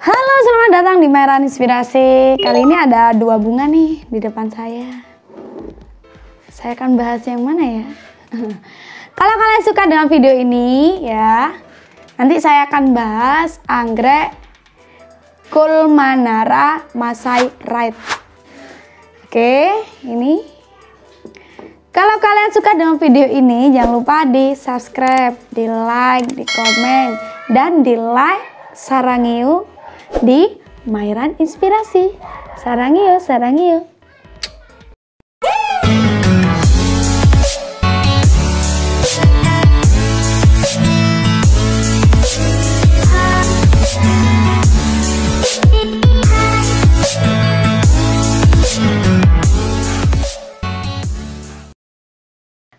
Halo, selamat datang di Myran Inspirasi. Kali ini ada 2 bunga nih di depan saya. Saya akan bahas yang mana ya? Kalau kalian suka dengan video ini ya, nanti saya akan bahas anggrek Colemanara Masai Red. Oke, ini. Kalau kalian suka dengan video ini, jangan lupa di subscribe, di like, di komen, dan di like Sarangiu di Myran Inspirasi. Sarangiu, sarangiu.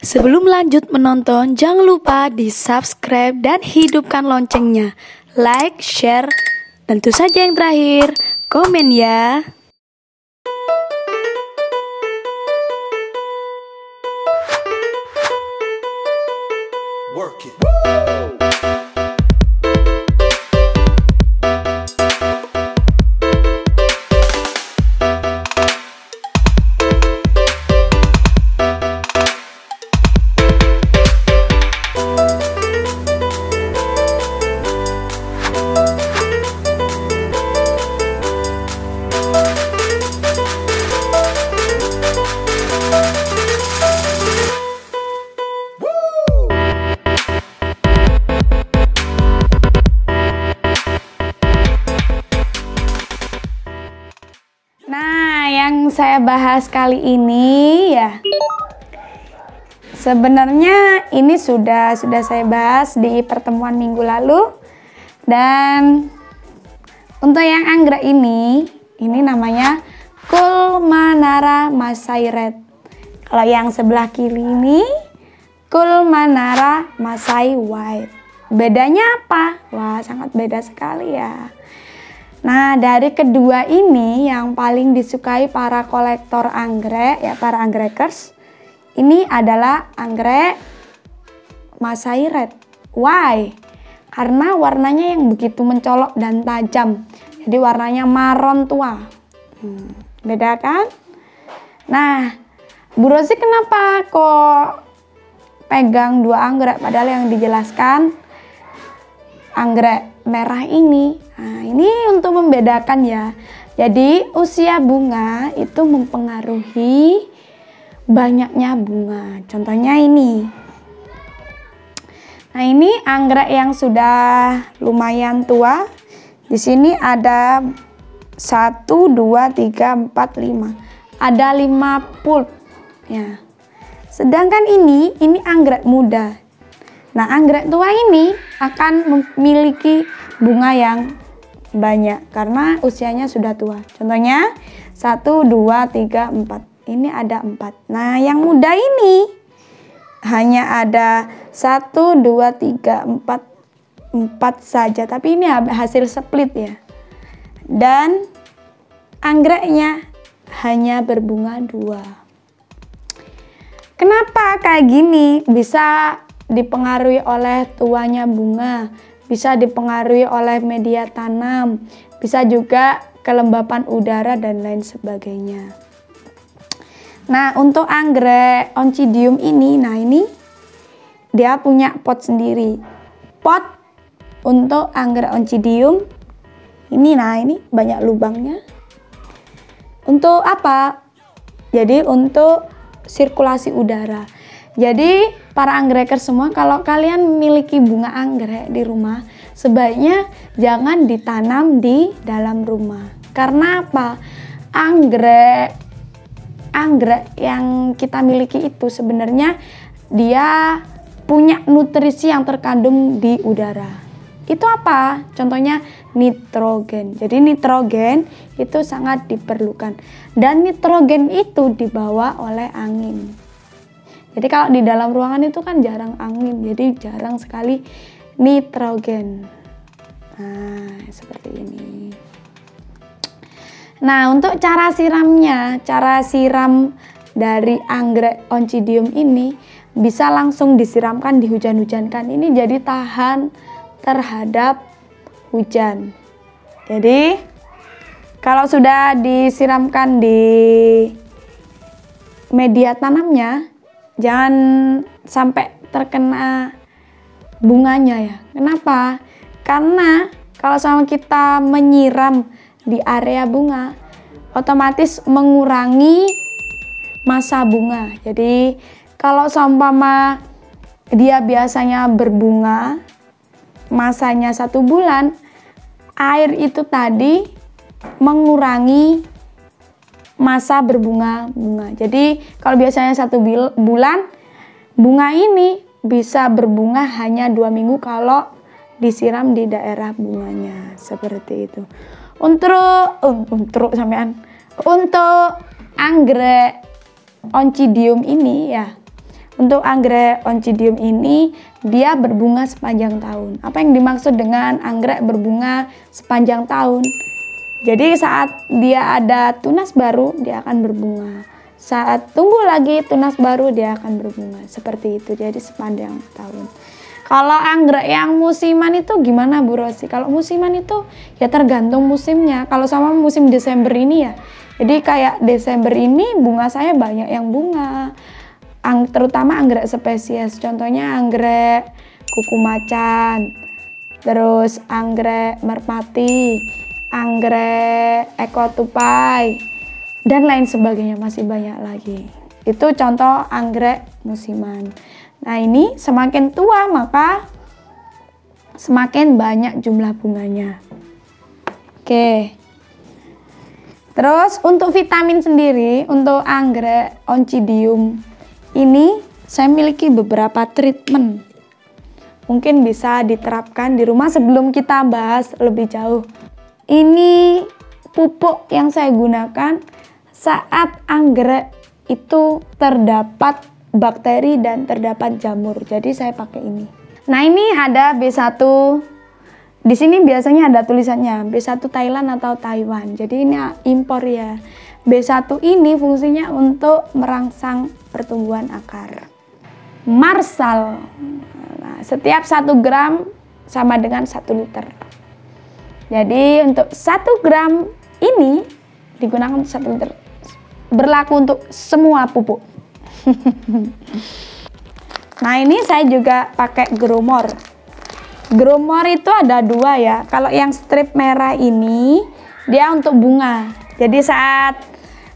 Sebelum lanjut menonton, jangan lupa di subscribe dan hidupkan loncengnya. Like, share, tentu saja yang terakhir, komen ya. Work it. Yang saya bahas kali ini ya, sebenarnya ini sudah saya bahas di pertemuan minggu lalu. Dan untuk yang anggrek ini namanya Colemanara Masai Red. Kalau yang sebelah kiri ini Colemanara Masai White. Bedanya apa? Wah, sangat beda sekali ya. Nah, dari kedua ini yang paling disukai para kolektor anggrek ya, para anggrekers, ini adalah anggrek Masai Red. Why? Karena warnanya yang begitu mencolok dan tajam. Jadi warnanya maron tua. Beda kan? Nah, Bu Rosi kenapa kok pegang 2 anggrek padahal yang dijelaskan anggrek merah ini? Nah, ini untuk membedakan ya. Jadi usia bunga itu mempengaruhi banyaknya bunga. Contohnya ini. Nah, ini anggrek yang sudah lumayan tua. Di sini ada 1, 2, 3, 4, 5. Ada 5 pulp ya. Sedangkan ini anggrek muda. Nah, anggrek tua ini akan memiliki bunga yang banyak karena usianya sudah tua. Contohnya 1, 2, 3, 4. Ini ada 4. Nah, yang muda ini hanya ada 1, 2, 3, 4 saja. Tapi ini hasil split ya. Dan anggreknya hanya berbunga 2. Kenapa kayak gini? Bisa dipengaruhi oleh tuanya bunga, bisa dipengaruhi oleh media tanam, bisa juga kelembapan udara dan lain sebagainya. Nah, untuk anggrek Oncidium ini, nah ini dia punya pot sendiri. Pot untuk anggrek Oncidium ini, nah ini banyak lubangnya. Untuk apa? Jadi untuk sirkulasi udara. Jadi para anggreker semua, kalau kalian memiliki bunga anggrek di rumah, sebaiknya jangan ditanam di dalam rumah. Karena apa? Anggrek yang kita miliki itu sebenarnya dia punya nutrisi yang terkandung di udara. Itu apa? Contohnya nitrogen. Jadi nitrogen itu sangat diperlukan. Dan nitrogen itu dibawa oleh angin. Jadi kalau di dalam ruangan itu kan jarang angin, jadi jarang sekali nitrogen. Nah, seperti ini. Nah, untuk cara siramnya, cara siram dari anggrek Oncidium ini bisa langsung disiramkan, dihujan-hujankan. Ini jadi tahan terhadap hujan. Jadi kalau sudah disiramkan di media tanamnya, jangan sampai terkena bunganya ya. Kenapa? Karena kalau sama kita menyiram di area bunga, otomatis mengurangi masa bunga. Jadi kalau seumpama dia biasanya berbunga masanya 1 bulan, air itu tadi mengurangi masa berbunga-bunga. Jadi kalau biasanya 1 bulan, bunga ini bisa berbunga hanya 2 minggu kalau disiram di daerah bunganya, seperti itu. Untuk anggrek Oncidium ini ya, untuk anggrek Oncidium ini dia berbunga sepanjang tahun. Apa yang dimaksud dengan anggrek berbunga sepanjang tahun? Jadi saat dia ada tunas baru, dia akan berbunga. Saat tunggu lagi tunas baru, dia akan berbunga. Seperti itu, jadi sepanjang tahun. Kalau anggrek yang musiman itu gimana Bu Rosi? Kalau musiman itu ya tergantung musimnya. Kalau sama musim Desember ini ya, jadi kayak Desember ini bunga saya banyak yang bunga. Terutama anggrek spesies, contohnya anggrek kuku macan, terus anggrek merpati, anggrek ekotupai, dan lain sebagainya, masih banyak lagi. Itu contoh anggrek musiman. Nah ini semakin tua maka semakin banyak jumlah bunganya. Oke. Terus untuk vitamin sendiri, untuk anggrek Oncidium ini saya miliki beberapa treatment. Mungkin bisa diterapkan di rumah sebelum kita bahas lebih jauh. Ini pupuk yang saya gunakan saat anggrek itu terdapat bakteri dan terdapat jamur. Jadi saya pakai ini. Nah, ini ada B1. Di sini biasanya ada tulisannya B1 Thailand atau Taiwan. Jadi ini impor ya. B1 ini fungsinya untuk merangsang pertumbuhan akar. Marsal. Nah, setiap 1 gram sama dengan 1 liter. Jadi untuk 1 gram ini digunakan 1 liter. Berlaku untuk semua pupuk. Nah ini saya juga pakai Growmore. Growmore itu ada 2 ya. Kalau yang strip merah ini dia untuk bunga. Jadi saat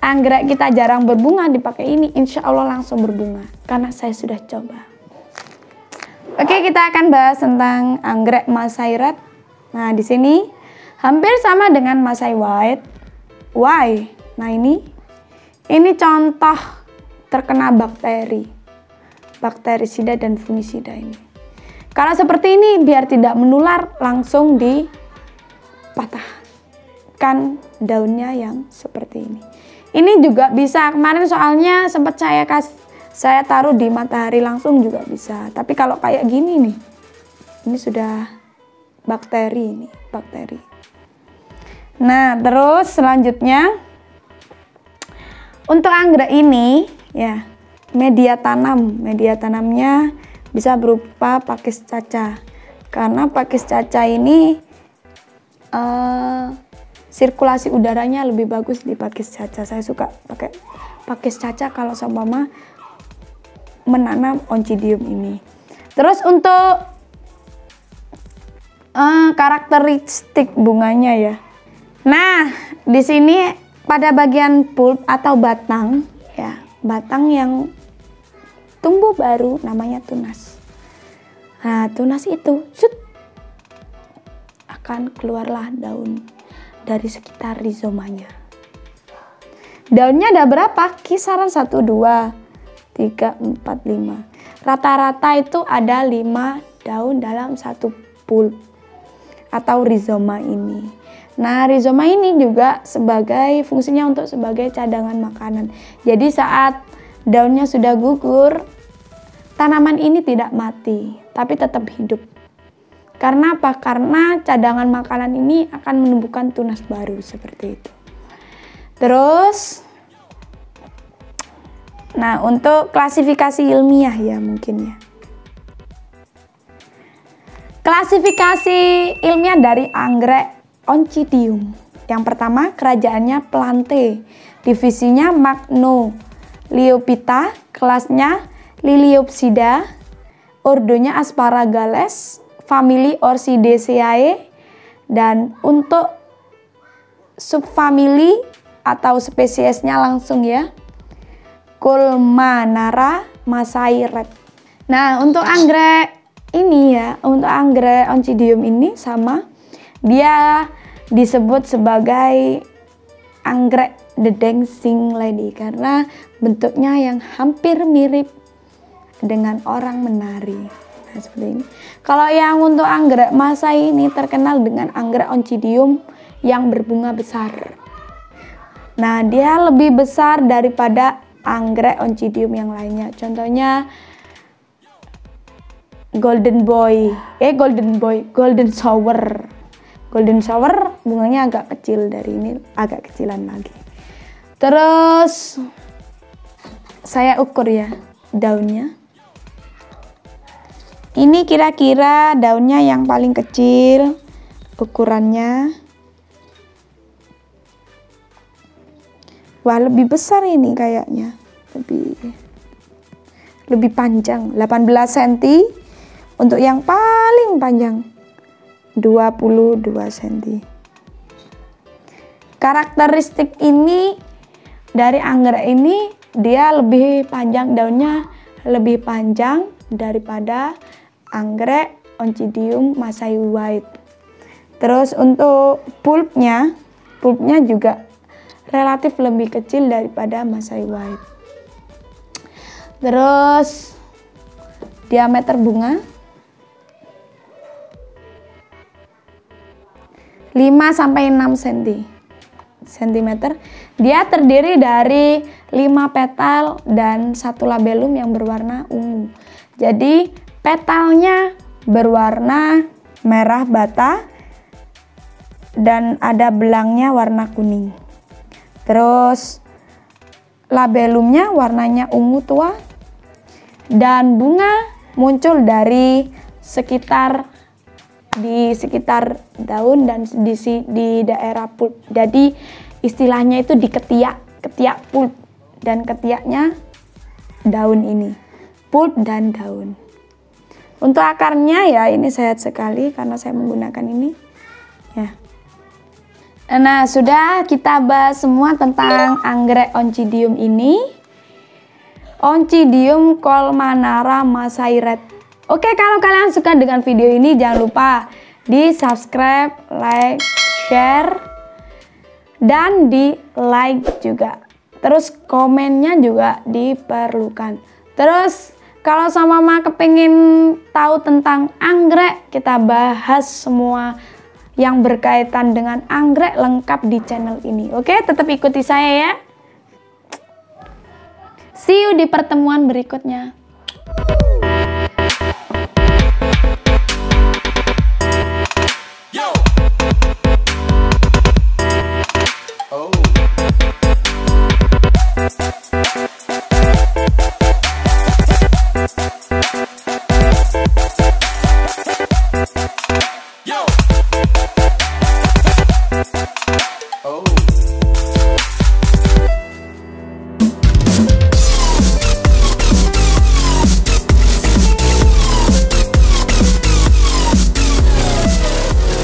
anggrek kita jarang berbunga dipakai ini, insya Allah langsung berbunga. Karena saya sudah coba. Oke, kita akan bahas tentang anggrek Masai Red. Nah di sini hampir sama dengan Masai White. Why? Nah ini contoh terkena bakterisida dan fungisida ini. Kalau seperti ini biar tidak menular langsung dipatahkan daunnya yang seperti ini. Ini juga bisa, kemarin soalnya sempat saya taruh di matahari langsung juga bisa. Tapi kalau kayak gini nih, ini sudah bakteri. Nah terus selanjutnya untuk anggrek ini ya, media tanamnya bisa berupa pakis caca. Karena pakis caca ini sirkulasi udaranya lebih bagus di pakis caca. Saya suka pakai pakis caca kalau seumpama menanam Oncidium ini. Terus untuk karakteristik bunganya ya. Nah, di sini pada bagian pulp atau batang ya, batang yang tumbuh baru namanya tunas. Nah, tunas itu akan keluarlah daun dari sekitar rizomanya. Daunnya ada berapa? Kisaran 1, 2, 3, 4, 5. Rata-rata itu ada 5 daun dalam 1 pulp atau rizoma ini. Nah, rizoma ini juga fungsinya untuk sebagai cadangan makanan. Jadi saat daunnya sudah gugur, tanaman ini tidak mati, tapi tetap hidup. Karena apa? Karena cadangan makanan ini akan menumbuhkan tunas baru seperti itu. Terus, nah untuk klasifikasi ilmiah ya mungkin ya. Klasifikasi ilmiah dari anggrek Oncidium. Yang pertama, kerajaannya Plante, divisinya Magnoliophyta, kelasnya Liliopsida, ordonya Asparagales, famili Orchidaceae, dan untuk subfamili atau spesiesnya langsung ya, Colmanara Masairet. Nah, untuk anggrek ini ya, untuk anggrek Oncidium ini sama, dia disebut sebagai anggrek The Dancing Lady karena bentuknya yang hampir mirip dengan orang menari. Nah, seperti ini. Kalau yang untuk anggrek Masai ini terkenal dengan anggrek Oncidium yang berbunga besar. Nah, dia lebih besar daripada anggrek Oncidium yang lainnya. Contohnya Golden Shower. Golden Shower bunganya agak kecil, dari ini agak kecilan lagi. Terus saya ukur ya daunnya. Ini kira-kira daunnya yang paling kecil ukurannya. Wah, lebih besar ini kayaknya. Lebih panjang, 18 cm. Untuk yang paling panjang 22 cm. Karakteristik ini dari anggrek ini, dia lebih panjang, daunnya lebih panjang daripada anggrek Oncidium Masai White. Terus untuk pulpnya juga relatif lebih kecil daripada Masai White. Terus diameter bunga 5-6 cm. Dia terdiri dari 5 petal dan 1 labellum yang berwarna ungu. Jadi petalnya berwarna merah bata dan ada belangnya warna kuning. Terus labellumnya warnanya ungu tua dan bunga muncul dari di sekitar daun dan di daerah pulp. Jadi istilahnya itu di ketiak pulp, dan ketiaknya daun ini, pulp dan daun. Untuk akarnya ya ini sehat sekali karena saya menggunakan ini ya. Nah, sudah kita bahas semua tentang anggrek Oncidium ini. Oncidium Colmanara Masairet. Oke, kalau kalian suka dengan video ini jangan lupa di subscribe, like, share, dan di like juga. Terus komennya juga diperlukan. Terus kalau sama mama kepingin tahu tentang anggrek, kita bahas semua yang berkaitan dengan anggrek lengkap di channel ini. Oke, tetap ikuti saya ya. See you di pertemuan berikutnya.